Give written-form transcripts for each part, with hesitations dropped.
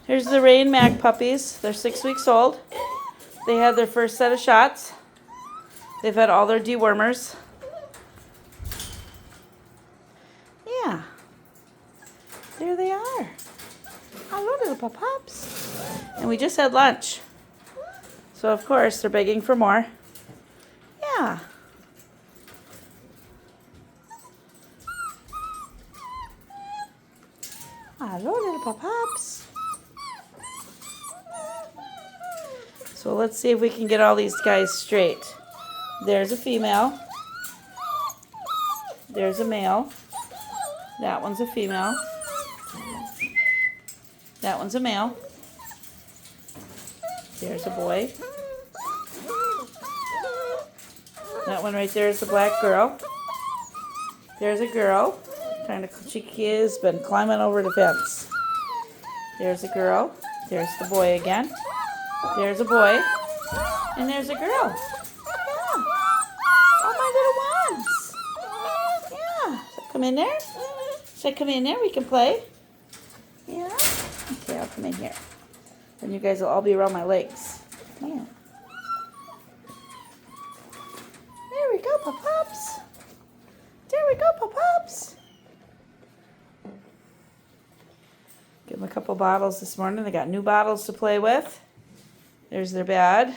Here's the Rein Mac Puppies. They're 6 weeks old. They had their first set of shots. They've had all their dewormers. Yeah. There they are. Hello, little pups. And we just had lunch. So, of course, they're begging for more. Yeah. Hello, little pups. So let's see if we can get all these guys straight. There's a female. There's a male. That one's a female. That one's a male. There's a boy. That one right there is the black girl. There's a girl. She has been climbing over the fence. There's a girl. There's the boy again. There's a boy. And there's a girl. Yeah. Oh, my little ones. Yeah. So come in there. Should I come in there? We can play. Yeah. Okay, I'll come in here. Then you guys will all be around my legs. Yeah. There we go, pups. There we go, pups. Give them a couple bottles this morning. They got new bottles to play with. There's their bed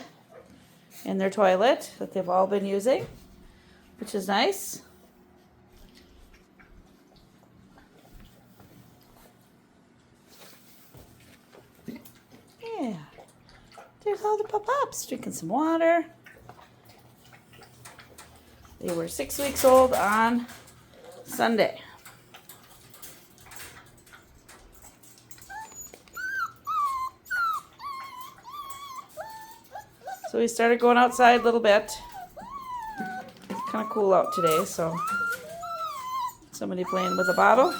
and their toilet that they've all been using, which is nice. Yeah. There's all the pups drinking some water. They were 6 weeks old on Sunday. So we started going outside a little bit. It's kind of cool out today, so somebody playing with a bottle.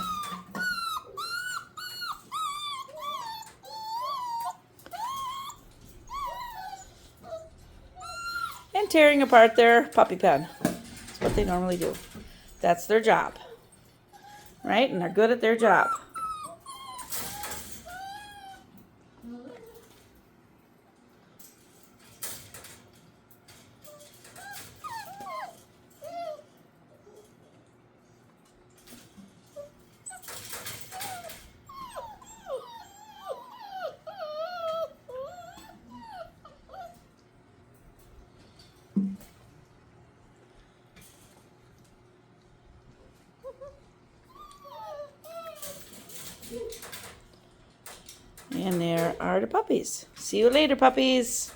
And tearing apart their puppy pen. That's what they normally do. That's their job. Right? And they're good at their job. And there are the puppies. See you later, puppies.